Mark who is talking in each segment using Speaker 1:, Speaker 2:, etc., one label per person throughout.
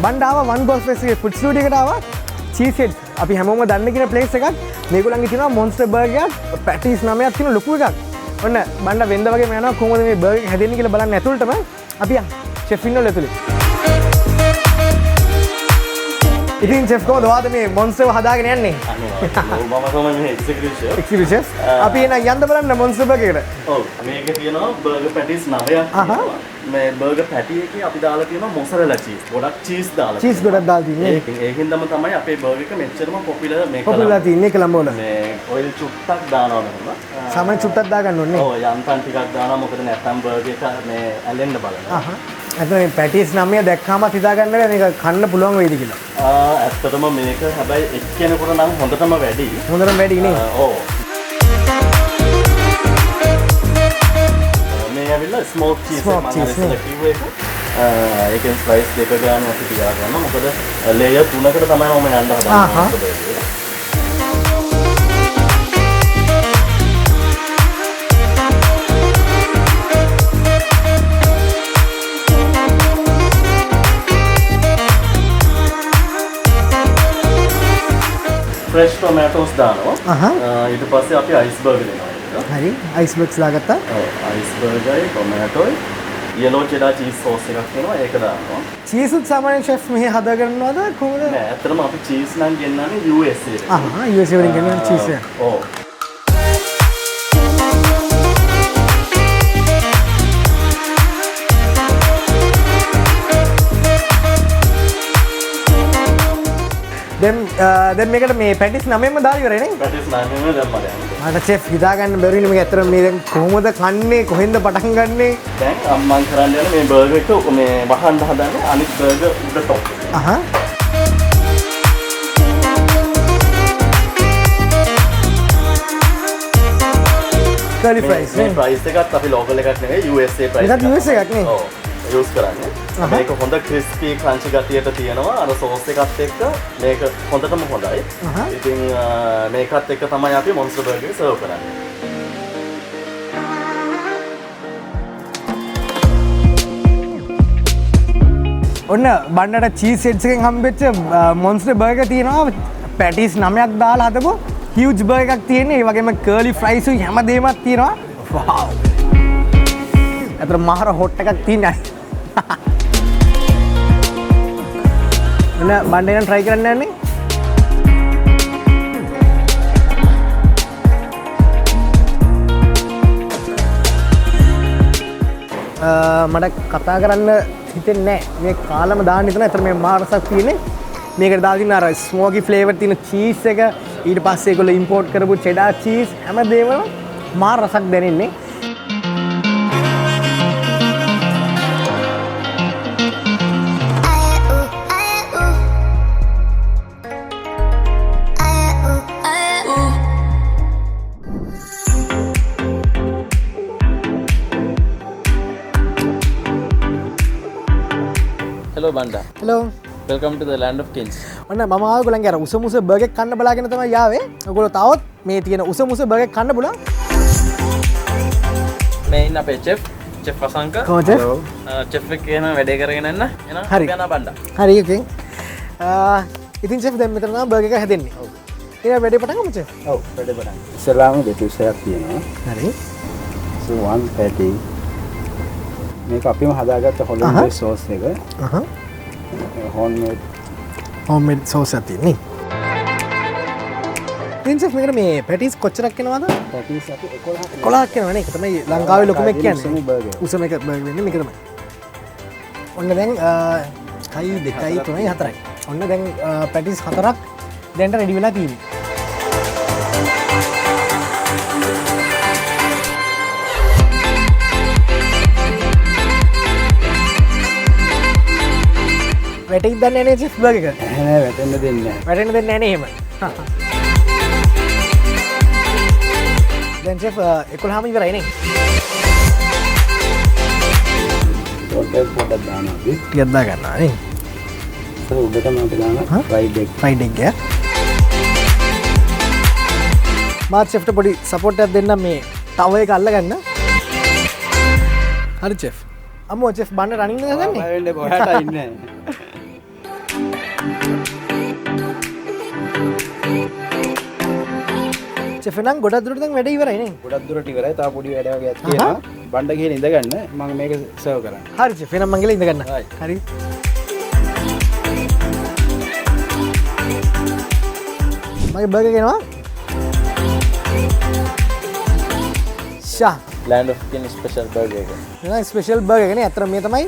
Speaker 1: බණ්ඩාව වන් ගෝස් festival food studio එකට ආවා. Cheese heads අපි හැමෝම දන්න කියන ප්ලේස් එකක්. මේගොල්ලන්ගේ තියෙනවා මොන්ස්ටර් බර්ගර් එකක්, පැටිස් 9ක් තියෙන ලොකු එකක්. ඔන්න බණ්ඩා වෙන්ද වගේම යනවා කොහොමද මේ බර්ගර් එක හැදෙන්නේ කියලා බලන්න ඇතුළටම. අපි යන් ෂෙෆ් ඉන්නවල ඇතුළේ. ඉතින් ෂෙෆ් කොහොමද ඔයාද මේ මොන්ස්ටර් හදාගෙන යන්නේ?
Speaker 2: මම තමයි මේ එක්සිකියුටිව් ෂෙෆ්.
Speaker 1: අපි එන යන්න බලන්න මොන්ස්ටර් බර්ගර් එකට.
Speaker 2: ඔව් මේකේ තියෙනවා බර්ගර් පැටිස් 9ක්. මේ බර්ගර් පැටි එකේ අපි දාලා තියෙනවා මොසරෙලා චීස්. ගොඩක් චීස් දාලා.
Speaker 1: චීස් ගොඩක් දාලා තියෙන්නේ.
Speaker 2: ඒකින්දම තමයි අපේ බර්ගර් එක මෙච්චරම පොපියුලර් මේක.
Speaker 1: පොපියුලර් තියෙන්නේ කලම් වල.
Speaker 2: මේ ඔයිල් චුට්ටක් දානවා නේද?
Speaker 1: සාමාන්‍ය චුට්ටක් දාගන්න ඕනේ.
Speaker 2: ඔව් යන්තම් ටිකක් දානවා මොකද නැත්තම් බර්ගර් එක මේ ඇලෙන්න බලනවා.
Speaker 1: ඇත්තටම මේ පැටිස් 9 දැක්කාම හිතා ගන්න බෑ මේක කන්න පුළුවන් වෙයිද කියලා.
Speaker 2: ඇත්තටම මේක හැබැයි එක්කෙනෙකුට නම් හොඳටම වැඩි.
Speaker 1: හොඳටම වැඩි නේ.
Speaker 2: ඔව්. මේ ඇවිල්ලා ස්මෝක් චීස් එක මම ඉස්සෙල්ලා කිව්වේ ඒක. ඒකෙන් ස්ලයිස් දෙක ගන්න අපි තියා ගන්න. මොකද ලේයර් 3කට තමයි මම යන්න හදන්නේ. fresh tomatoes දානවා. ඊට පස්සේ අපි iceberg දෙනවා.
Speaker 1: හරි icebergs දාගත්තා.
Speaker 2: ඔව් icebergයි tomatoයි yellow cheddar cheese sauce එකක් වෙනවා ඒක දානවා.
Speaker 1: cheese උත් සාමාන්‍ය chef මෙහි හදාගන්නවද කොහොමද?
Speaker 2: නෑ ඇත්තටම අපි cheese නම් ගෙන්නන්නේ USA එකට.
Speaker 1: USA වලින් ගෙන්නන cheese එක.
Speaker 2: ඔව්.
Speaker 1: දැන් මේකට මේ පැටිස් 9ම දාලා ඉවරයි නේ?
Speaker 2: පැටිස් 9ම දැම්මද යන්නේ.
Speaker 1: මට chef හිතා ගන්න බැරි නේ මේක ඇත්තට මේ දැන් කොහොමද කන්නේ කොහෙන්ද පටන් ගන්නෙ?
Speaker 2: දැන් මම කරන්න යන මේ බර්ගර් එක මේ වහන්න හදන්නේ අනිත් බර්ගර් උඩ ටොප්.
Speaker 1: curly fries
Speaker 2: මේ price එකත් අපි local එකක් නෙවෙයි USA price
Speaker 1: එකක්. US එකක් නේ.
Speaker 2: ඔව්. use කරන්නේ. මේක හොඳ crispy crunchy ගතියට තියෙනවා. අර sauce එකත් එක්ක මේක හොඳටම හොඳයි. ඉතින් මේකත් එක්ක තමයි අපි monster burger serve කරන්නේ.
Speaker 1: ඔන්න බණ්ඩට cheese heads එකෙන් හම්බෙච්ච monster burger තියෙනවා. පැටිස් 9ක් දාලා හදපු huge burger එකක් තියෙන්නේ. ඒ වගේම curly fries උයි හැමදේමක් තියෙනවා. wow. අතර මහර hot එකක් තියෙනවා. එන්න බණ්ඩේ නම් try කරන්න යන්නේ. මට කතා කරන්න හිතෙන්නේ නැහැ. මේ කාලම දාන්න හිතන. අතර මේ මාරසක් තියෙන්නේ. මේකට දාලා තියෙන අර ස්මෝකි ෆ්ලේවර් තියෙන චීස් එක ඊට පස්සේ ඒගොල්ලෝ ඉම්පෝට් කරපු චෙඩාර් චීස් හැමදේම මාර රසක් දැනෙන්නේ.
Speaker 2: Hello Banda.
Speaker 1: Hello.
Speaker 2: Welcome to the land of kings.
Speaker 1: ඔන්න මම ආව ඔයගොල්ලන්ගේ අර උස මුස බර්ගර් එක කන්න බලාගෙන තමයි ආවේ. ඔයගොල්ලෝ තාවත් මේ තියෙන උස මුස බර්ගර් එක කන්න පුළුවන්.
Speaker 2: මේ ඉන්න අපේ chef වසංක.
Speaker 1: Hello.
Speaker 2: chef එක කියන වැඩේ කරගෙන යන්න. එහෙනම් අපි යනවා Banda.
Speaker 1: හරි okay. ඉතින් chef දැන් මෙතන තමයි බර්ගර් එක හැදෙන්නේ. ඔව්. ඊට වැඩේ පටන් ගමු chef.
Speaker 3: ඔව් වැඩේ පටන්. ඉස්සලාම දෙතුසයක් තියෙනවා.
Speaker 1: හරි.
Speaker 3: So one patty. මේක අපිම හදාගත්ත හොලන්ඩ් සෝස් එක. homemade
Speaker 1: sauce එකක් තියෙන්නේ. ඉතින් chef මේකට මේ පැටිස් කොච්චරක් එනවද?
Speaker 3: පැටිස් අපි 11ක්
Speaker 1: එනවා නේ. ඒක තමයි ලංකාවේ ලොකුම එක කියන්නේ. උසම එක බර්ගර් වෙන්නේ මේක තමයි. ඔන්න දැන් 1 2 3 4යි. ඔන්න දැන් පැටිස් 4ක් දැන්ට රෙඩි වෙලා තියෙනවා. වැටෙයිද දන්නේ නැහැ chef බර්ගර් එක.
Speaker 3: නෑ වැටෙන්න දෙන්නේ නෑ.
Speaker 1: වැටෙන්න දෙන්නේ නැහැ නේ එහෙම. දැන් chef 11ම ඉවරයි නේ.
Speaker 3: පොඩ්ඩක් දානවා අපි.
Speaker 1: ටිකක් දා ගන්නවා නේ.
Speaker 3: ඒක උඩටම අපි දානවා fried egg එක. මාත් chefට පොඩි support එකක් දෙන්න මේ තව එක අල්ලගන්න. හරි chef. අම්මෝ chef බන්න රනින් නේද ගන්නේ?
Speaker 2: බය වෙන්න එපා. ඔයාට ඉන්නේ.
Speaker 1: චෙෆ් නම් ගොඩක් දුරට දැන් වැඩ ඉවරයි නේ.
Speaker 3: ගොඩක් දුරට ඉවරයි. තාම පොඩි වැඩ වගේක් තියෙනවා. බණ්ඩ ගිහින් ඉඳගන්න මම මේක සර්ව් කරන්න.
Speaker 1: හරි චෙෆ් එහෙනම් මං ගිහලා ඉඳ ගන්න. හරි. මගේ burger ගෙනවා. Shaa
Speaker 3: Land of Kin special burger එක.
Speaker 1: නෑ ස්පෙෂල් බර්ගර් එක නේ. අතර මේ තමයි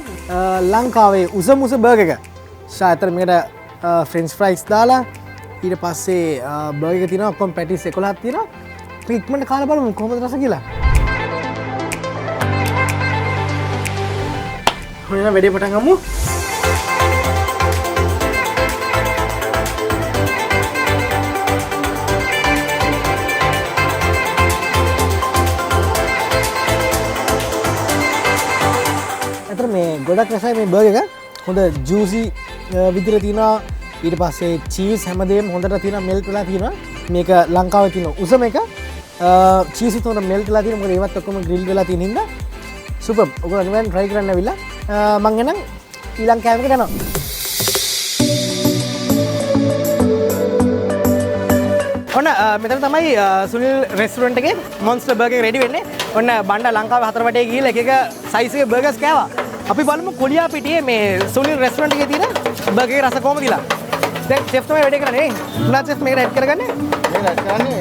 Speaker 1: ලංකාවේ උසම බර්ගර් එක. ෂා අතර මේකට ෆ්‍රෙන්ච් ෆ්‍රයිස් දාලා ඊට පස්සේ බර්ගර් එක තියෙනවා ඔක්කොම පැටිස් 11ක් තියෙනවා. අපි ඉක්මනට කාලා බලමු කොහොමද රස කියලා. හොයන වැඩේ පටන් ගමු. අතර මේ ගොඩක් රසයි මේ බර්ගර් එක. හොඳ ජූසි විදිහට තියෙනවා. ඊට පස්සේ චීස් හැමදේම හොඳට තියෙනවා මෙල්ට් වෙලා තියෙනවා. මේක ලංකාවේ තියෙන උසම එක. චීස් උත් හොඳ මෙල්ට් වෙලා තියෙනවා. මොකද ඒවත් ඔක්කොම ග්‍රිල් වෙලා තියෙන හින්දා සුපර්. ඔයගොල්ලෝ අනිවාර්යෙන් try කරන්න ඇවිල්ලා. මං එනම් ඊළඟ කෑම එකට යනවා. ඔන්න මෙතන තමයි සුනිල් රෙස්ටුරන්ට් එකේ මොන්ස්ටර් බර්ගර් එක රෙඩි වෙන්නේ. ඔන්න බණ්ඩා ලංකාවේ 4 වටේ ගිහිල්ලා එක එක සයිස් එකේ බර්ගර්ස් කෑවා. අපි බලමු කොලියා පිටියේ මේ සුනිල් රෙස්ටුරන්ට් එකේ තියෙන බර්ගර් එකේ රස කොහොමද කියලා. දැන් චෙෆ් තමයි වැඩේ කරන්නේ නේ. උනා චෙෆ් මේකට ඇඩ් කරගන්නේ.
Speaker 3: මේක ඇඩ් කරන්නේ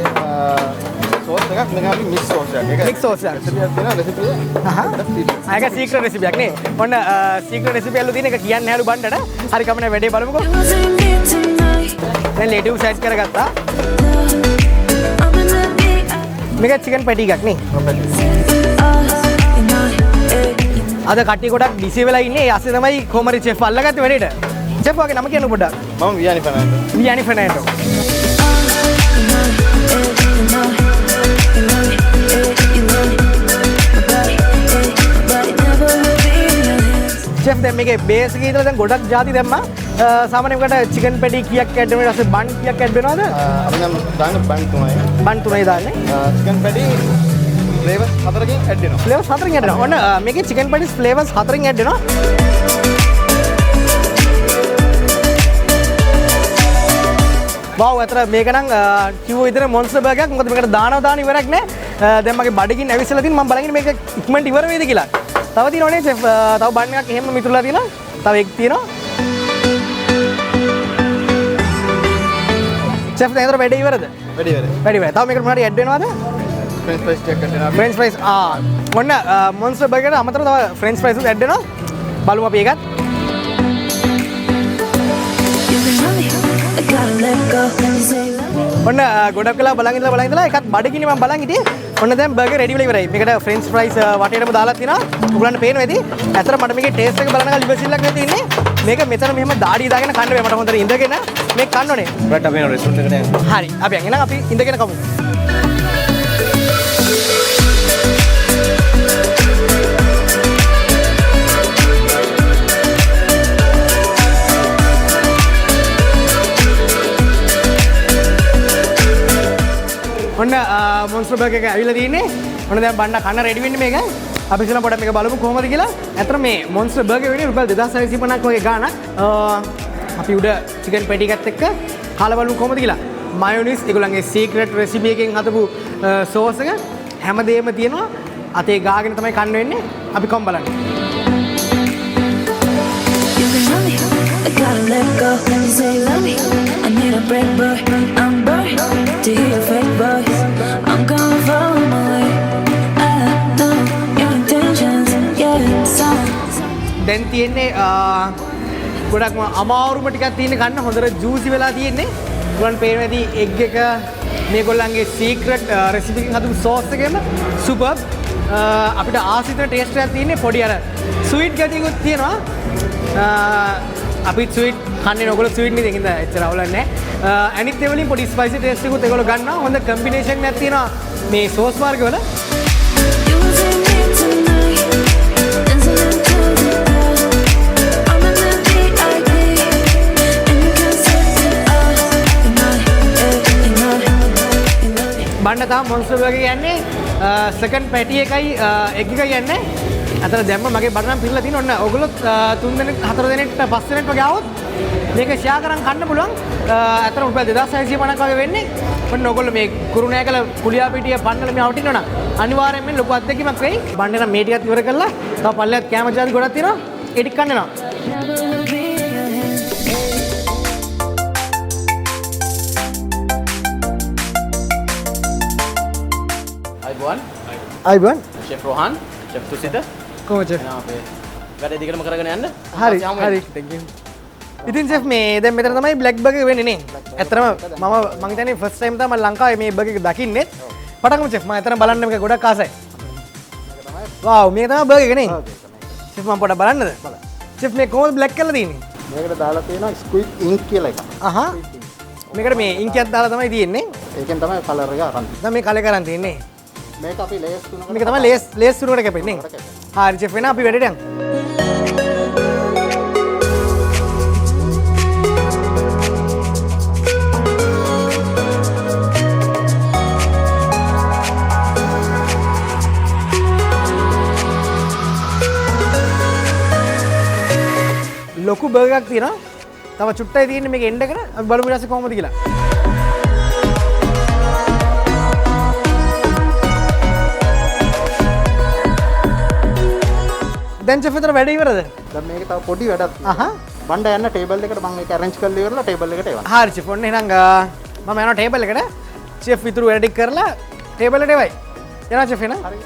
Speaker 3: සෝස් එකක් මේක අපි මික්ස් සෝස් එකක්. ඒක
Speaker 1: මික්ස් සෝස් එකක්.
Speaker 3: රෙසිපියක් තියෙනවා රෙසිපිය.
Speaker 1: ඒක සීක්‍රට් රෙසිපියක් නේ. ඔන්න සීක්‍රට් රෙසිපි වල තියෙන එක කියන්නේ හැලු බණ්ඩට. හරි කමනේ වැඩේ බලමුකෝ. දැන් ලේටිව්ස් ඇඩ් කරගත්තා. මේක චිකන් පැටි එකක් නේ. අද කට්ටිය ගොඩක් බිසි වෙලා ඉන්නේ. ඒ අස්සේ තමයි කොමරි චෙෆ් අල්ලගත්තේ වැඩේට. චෙෆ් වගේ නම කියන්න පොඩ්ඩක්.
Speaker 3: මම වියානි ෆර්නෑන්ඩෝ.
Speaker 1: වියානි ෆර්නෑන්ඩෝ. චෙෆ් දැන් මේකේ බේස් එකේ ඉඳලා දැන් ගොඩක් ಜಾති දැම්මා. සාමාන්‍යයෙන් කට චිකන් පැටි කීයක් ඇඩ් වෙනවද? ඊට පස්සේ බන් කීයක් ඇඩ් වෙනවද?
Speaker 3: අපි නම් දාන්න බන් 3යි.
Speaker 1: බන් 3යි දාන්නේ.
Speaker 3: චිකන් පැටි ෆ්ලේවර්ස් 4කින් ඇඩ් වෙනවා.
Speaker 1: ෆ්ලේවර්ස් 4කින් ඇඩ් වෙනවා. ඔන්න මේකේ චිකන් පැටිස් ෆ්ලේවර්ස් 4කින් ඇඩ් වෙනවා. වව් අතර මේක නම් කිව්ව විතර මොන්ස්ටර් බර්ගර් එකක්. මොකද මේකට දානවා දාන ඉවරක් නෑ. දැන් මගේ බඩගින්න ඇවිස්සලා තියෙන මම බලන්නේ මේක ඉක්මනට ඉවර වෙයිද කියලා. තව තියෙනවනේ චෙෆ්. තව බන් එකක් එහෙම මිතුරුලා තියෙනවා. තව එක තියෙනවා. චෙෆ් දැන් වැඩේ ඉවරද?
Speaker 3: වැඩි ඉවරයි.
Speaker 1: වැඩි ඉවරයි. තව මේකට මොනවාරි ඇඩ් වෙනවද?
Speaker 3: ෆ්‍රෙන්ච් ෆ්‍රයිස් ටිකක් ඇඩ් වෙනවා.
Speaker 1: ෆ්‍රෙන්ච් ෆ්‍රයිස් ඔන්න මොන්ස්ටර් බර්ගර් එකට අමතරව තව ෆ්‍රෙන්ච් ෆ්‍රයිස් උත් ඇඩ් වෙනවා. බලමු අපි ඒකත්. ඔන්න ගොඩක් වෙලා බලන් ඉඳලා එකත් බඩගිනි මම බලන් හිටියේ. ඔන්න දැන් බර්ගර් රෙඩි වෙලා ඉවරයි. මේකට ෆ්‍රෙන්ච් ෆ්‍රයිස් වටේටම දාලා තියෙනවා. ඔයගලන්ට පේනවා ඇති. ඇත්තට මට මේකේ ටේස්ට් එක බලනකල් ඉවසිල්ලක් නැති ඉන්නේ. මේක මෙතන මෙහෙම දාඩිය දාගෙන කන්න බෑ. මට හොඳට ඉඳගෙන මේක කන්න ඕනේ.
Speaker 3: රයිට් අපි යන රෙස්ටුරන්ට් එකට යන්න.
Speaker 1: හරි. අපි යන්. එහෙනම් අපි ඉඳගෙන කමු. ඔන්න මොන්ස්ටර් බර්ගර් එක ඇවිල්ලා තියෙන්නේ. ඔන්න දැන් බණ්ඩා කන්න රෙඩි වෙන්නේ මේක. අපි ඉස්සෙල්ලා පොඩ්ඩක් මේක බලමු කොහොමද කියලා. ඇත්තට මේ මොන්ස්ටර් බර්ගර් වෙන්නේ රුපියල් 2650ක් වගේ ගාණක්. අපි උඩ චිකන් පැටි එකත් එක්ක කාලා බලමු කොහොමද කියලා. මයොනයිස් ඒගොල්ලන්ගේ සීක්‍රට් රෙසිපි එකෙන් හදපු සෝස් එක හැමදේම තියෙනවා. අතේ ගාගෙන තමයි කන්න වෙන්නේ. අපි කොම් බලන්න.
Speaker 4: I gotta let go, you say love me. I need a break, boy. I'm bored to hear your fake voice. I'm gonna follow my way. I know your intentions, yeah, so.
Speaker 1: දැන් තියෙන්නේ ගොඩක්ම අමාරුම ටිකක් තියෙන කන්න හොඳට juicy වෙලා තියෙන්නේ. ඔයගොල්ලන් පේනවා ඇති එග් එක මේගොල්ලන්ගේ සීක්‍රට් රෙසිපි එකෙන් හදපු සෝස් එකේම සුපර්. අපිට ආසිත ටේස්ට් එකක් තියෙන්නේ පොඩි අර ස්වීට් ගතියකුත් තියෙනවා. අපි ස්වීට් කන්නේ ඔයගොල්ලෝ ස්වීට් නේ දෙකින්ද එච්චර අවුලක් නැහැ. අනිත් ඒ වලින් පොඩි ස්පයිසි ටේස්ට් එකකුත් ඒගොල්ලෝ ගන්නවා. හොඳ කම්බිනේෂන් එකක් තියෙනවා මේ සෝස් වර්ග වල.
Speaker 4: You was in me tonight, dancing into the crowd. I'm in the VIP, and you can set it up.
Speaker 1: බණ්ඩ තාම මොන්ස්ටර් බර්ගර් යන්නේ සෙකන්ඩ් පැටි එකයි එග් එකයි යන්නේ. අතන දැම්ම මගේ බඩ නම් පිරලා තියෙන. ඔන්න ඔයගොල්ලෝ 3 දෙනෙක් 4 දෙනෙක් 5 දෙනෙක් වගේ આવොත් මේක ෂෙයා කරන් කන්න පුළුවන්. අතන රුපියල් 2650ක් වගේ වෙන්නේ. ඔන්න ඔයගොල්ලෝ මේ කුරුණෑකල කුලියාපිටිය පන්නල මේ වටිනවනම් අනිවාර්යයෙන්ම ලොකු අත්දැකීමක් වෙයි. බණ්ඩේ නම් මේ ටිකත් ඉවර කරලා තව පල්ලෙහාත් කැම ජාති ගොඩක් තියෙනවා. ඒ ටික කන්න යනවා. අයිබන්
Speaker 5: ෂෙෆ් රෝහන් ෂෙෆ් තුසිත
Speaker 1: කොහොමද ෂෙෆ්?
Speaker 5: අපේ වැඩේ දිගටම කරගෙන යන්න.
Speaker 1: හරි හරි thank you. ඉතින් ෂෙෆ් මේ දැන් මෙතන තමයි බ්ලැක් බර්ගර් වෙන්නේ නේ. ඇත්තටම මම හිතන්නේ ෆස්ට් ටයිම් තමයි ලංකාවේ මේ බර්ගර් එක දකින්නේ. පටන්ගමු ෂෙෆ් මම එතන බලන්න මේක ගොඩක් ආසයි. වව් මේක තමයි බර්ගර් එක නේ. ෂෙෆ් මම පොඩ්ඩක් බලන්නද? ෂෙෆ් මේ කොහොමද බ්ලැක් කරලා තියෙන්නේ?
Speaker 3: මේකට දාලා තියෙනවා ස්ක්විඩ් ඉන්ක් කියලා එකක්.
Speaker 1: අහහ. මේකට මේ ඉන්කියක් දාලා තමයි තියෙන්නේ.
Speaker 3: ඒකෙන් තමයි කලර් එක අරන්.
Speaker 1: දැන් මේ කලර් කරන් තියෙන්නේ.
Speaker 3: මේක අපි ලේස් තුනකට
Speaker 1: මේක තමයි ලේස් තුනකට කැපෙන්නේ. හරි ෂෙෆ් වෙන අපි වැඩේට යමු. ලොකු බර්ගර් එකක් තියෙනවා. තව චුට්ටයි තියෙන්නේ මේක එන්ඩ් එකට. අපි බලමු ඊට පස්සේ කොහොමද කියලා. දැන් ෂෙෆ් විතර වැඩ ඉවරද?
Speaker 3: දැන් මේක තව පොඩි වැඩක් තියෙනවා. බණ්ඩ යන්න ටේබල් එකට මම ඒක arrange කරලා ඉවරලා ටේබල් එකට එවන්න.
Speaker 1: හරි ෂෙෆ් ඔන්න එහෙනම් මම යනවා ටේබල් එකට. ෂෙෆ් විතර වැඩ ටික කරලා ටේබල් එකට එවයි. යනවා ෂෙෆ් එහෙනම්.
Speaker 3: හරි.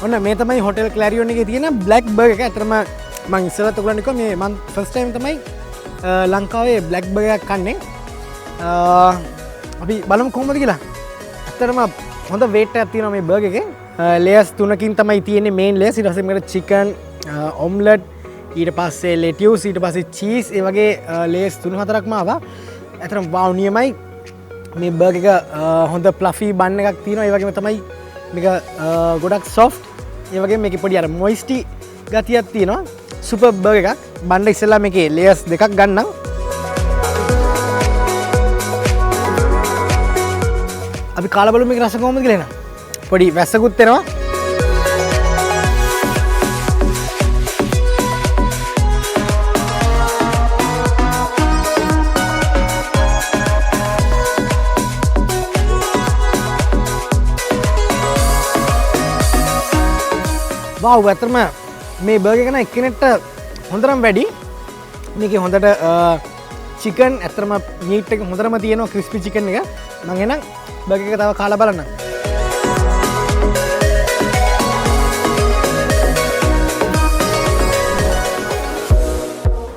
Speaker 1: ඔන්න මේ තමයි හොටෙල් ක්ලැරියොන් එකේ තියෙන බ්ලැක් බර්ගර් එක. ඇත්තටම මම ඉස්සෙල්ලත් ඔයගොල්ලන් කිව්වා මේ මම ෆස්ට් ටයිම් තමයි ලංකාවේ බ්ලැක් බර්ගර් එකක් කන්නේ. අපි බලමු කොහොමද කියලා. ඇත්තටම හොඳ වේට් එකක් තියෙනවා මේ බර්ගර් එකේ. ලේයර්ස් 3කින් තමයි තියෙන්නේ මේන් ලේයර්ස්. ඊට පස්සේ මේකට චිකන්, ඔම්ලට්, ඊට පස්සේ ලෙටියුස්, ඊට පස්සේ චීස්, ඒ වගේ ලේයර්ස් 3-4ක්ම ආවා. ඇත්තටම වාව් නියමයි. මේ බර්ගර් එක හොඳ ප්ලෆි බන් එකක් තියෙනවා. ඒ වගේම තමයි මේක ගොඩක් සොෆ්ට්. ඒ වගේම මේකේ පොඩි අර මොයිස්ටි ගතියක් තියෙනවා. සුපර් බර්ගර් එකක්. බණ්ඩ ඉස්සෙල්ලා මේකේ ලේයර්ස් දෙකක් ගන්නම්. අපි කාලා බලමු මේක රස කොහොමද කියලා එනවා. පොඩි වැස්සකුත් එනවා. වව් ඇත්තටම මේ බර්ගර් එක නම් එක්කෙනෙක්ට හොඳටම වැඩි. මේකේ හොඳට චිකන් ඇත්තටම මීට් එක හොඳටම තියෙනවා ක්‍රිස්පි චිකන් එක. මම එහෙනම් බර්ගර් එක තව කාලා බලන්නම්.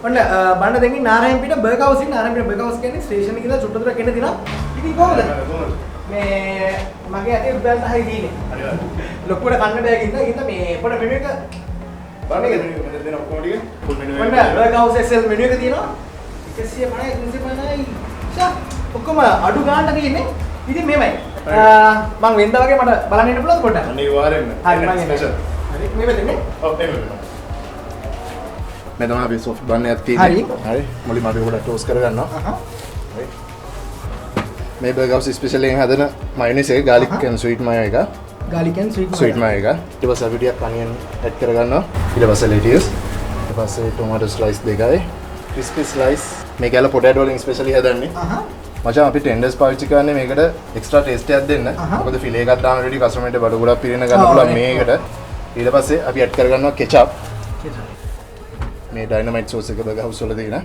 Speaker 1: ඔන්න බණ්ඩ දෙන්නේ නාරයන් පිට බර්ගර් හවුස් ඉන්න. නාරයන් පිට බර්ගර් හවුස් කියන්නේ ස්ටේෂන් එකේ ඉඳලා චුට්ට දුරක් එන්න දිනවා. ඉතින් කොහොමද? මේ මගේ අතේ උඩට හරි දීනේ. ලොකුවට කන්න බෑ ගින්ද මේ පොඩ මෙනු එක බලන්න මෙනු දෙන ඔක්කොම ටික ෆුල් මෙනු එක. ඔන්න බර්ගර් හවුස් SL මෙනු එක තියෙනවා. 150 350යි. ෂා ඔක්කොම අඩු ගානට තියෙන්නේ. ඉතින් මෙහෙමයි. මම වෙන්දා වගේ මට බලන්න ඉන්න පුළුවන්ද පොඩ්ඩක්?
Speaker 2: අනිවාර්යෙන්ම.
Speaker 1: හරි මම ස්පෙෂල්. හරි මේ දෙන්නේ.
Speaker 2: ඔව් එහෙම. මේ තමයි අපි සොෆ්ට් බන් එකක් තියෙන්නේ. හරි. මුලින්ම අපි පොඩ්ඩක් ටෝස් කරගන්නවා. හරි. මේ බර්ගර් හවුස් ස්පෙෂල් එකෙන් හදන මයොනයිස් එක garlic and sweet mayo එක.
Speaker 1: garlic and
Speaker 2: sweet mayo එක. ඊට පස්සේ අපි ටිකක් onion add කරගන්නවා. ඊට පස්සේ lettuce. ඊට පස්සේ tomato slice දෙකයි. crispy slice. මේක ඇල potato වලින් ස්පෙෂලි හදන්නේ. මචං අපි ටෙන්ඩර්ස් පාවිච්චි කරන්නේ මේකට එක්ස්ට්‍රා ටේස්ට් එකක් දෙන්න. මොකද ෆිලේ එකක් දාන රෙඩි කස්ටමර්ට බඩු ගොඩක් පිරෙන ගන්න පුළුවන් මේකට. ඊට පස්සේ අපි ඇඩ් කරගන්නවා කෙචප්. මේ ඩයිනමයිට් සෝස් එක බර්ගර් හවුස් වල තියෙන.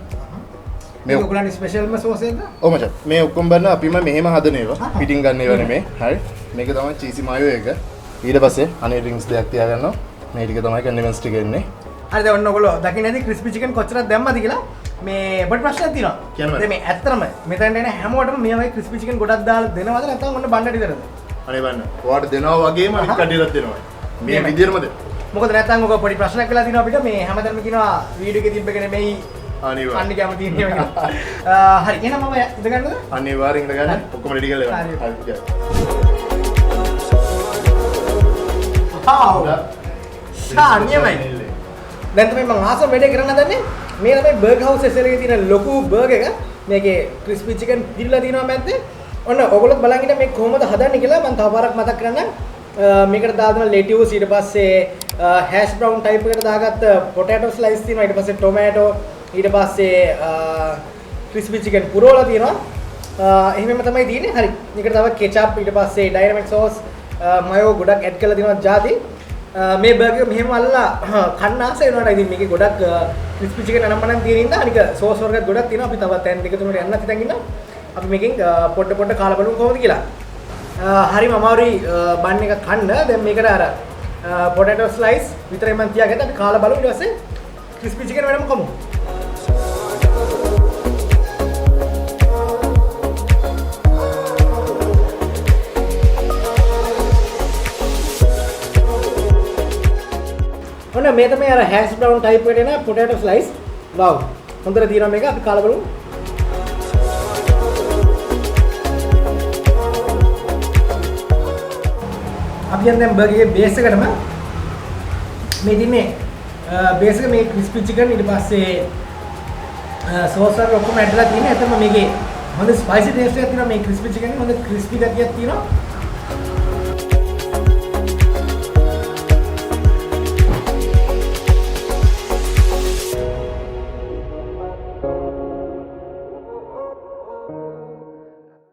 Speaker 1: මේ ඔයගොල්ලන්ගේ ස්පෙෂල්ම සෝස් එකද?
Speaker 2: ඔව් මචං. මේ ඔක්කොම බන්න අපිම මෙහෙම හදන ඒවා. පිටින් ගන්න ඒවා නෙමෙයි. හරි. මේක තමයි චීසි මායෝ එක. ඊට පස්සේ අනේ ඩ්‍රින්ක්ස් දෙකක් තියාගන්නවා. මේ ටික තමයි කන්ඩිමන්ට්ස් ටික එන්නේ.
Speaker 1: හරි දැන් ඔන්න ඔයගොල්ලෝ දකින්න ඇති ක්‍රිස්පි චිකන් කොච්චරක් දැම්මද කියලා. මේ පොඩි ප්‍රශ්නයක් තියෙනවා. දැන් මේ ඇත්තටම මෙතනට එන හැමෝටම මේ වගේ ක්‍රිස්පි චිකන් ගොඩක් දාලා දෙනවද නැත්නම් ඔන්න බණ්ඩට විතරද?
Speaker 2: අනේ බන්න. ඔයාලට දෙනවා වගේම අනිත් කඩේට දෙනවා. මේ විදියටමද?
Speaker 1: මොකද නැත්නම් ඔක පොඩි ප්‍රශ්නයක් වෙලා තියෙනවා අපිට මේ හැමදාම කියනවා වීඩියෝ එකේ තිබ්බ එක නෙමෙයි
Speaker 2: අනිවාර්යෙන්.
Speaker 1: අන්න කැමති ඉන්නේ කියලා. හරි එහෙනම් මම ඉඳ ගන්නද?
Speaker 2: අනිවාර්යෙන් ඉඳ ගන්න. ඔක්කොම රෙඩි කරලා එන්න. හරි.
Speaker 1: ආව්. ශාන්‍යමයි. දැන් තමයි මම ආසම වැඩේ කරන්න හදන්නේ. මේ තමයි බර්ගර් හවුස් SL එකේ තියෙන ලොකු බර්ගර් එක. මේකේ ක්‍රිස්පි චිකන් පිරලා තියෙනවා මැද්දේ. ඔන්න ඔයගොල්ලොත් බලන් ඉන්න මේ කොහොමද හදන්නේ කියලා මම තව පාරක් මතක් කරන්නම්. මේකට දානවා lettuce ඊට පස්සේ hash brown type එකට දාගත්ත potato slice තියෙනවා ඊට පස්සේ tomato ඊට පස්සේ crispy chicken පුරවලා තියෙනවා. එහෙමම තමයි තියෙන්නේ. හරි. මේකට තව ketchup ඊට පස්සේ dynamic sauce mayo ගොඩක් add කරලා තියෙනවා ಜಾති. මේ බර්ගර් එක මෙහෙම අල්ලලා කන්න ආස වෙනවාට ඉතින් මේකේ ගොඩක් crispy chicken අනම්මනම් තියෙන ඉඳ අනික sauce වර්ගත් ගොඩක් තියෙනවා. අපි තවත් දැන් දෙක තුනකට යන්නත් හිතන් ඉන්නවා. අපි මේකෙන් පොඩ කාලා බලමු කොහොමද කියලා. හරිම අමාරුයි බන් එක කන්න. දැන් මේකට අර potato slice විතරයි මම තියාගත්තා. අපි කාලා බලමු ඊට පස්සේ crispy chicken වෙනම කොමු. ඔන්න මේ තමයි අර hash brown type එකට එන potato slice. wow. හොඳට තියෙනවා මේක. අපි කාලා බලමු. අපි දැන් බර්ගර් එකේ බේස් එකටම මේ දින්නේ බේස් එක මේ crispy chicken ඊට පස්සේ sauce එක ඔක්කොම ඇඩ්ලා තියෙනවා. එතන මේකේ හොඳ spicy taste එකක් තියෙනවා. මේ crispy chicken එකේ හොඳ crispy ගතියක් තියෙනවා.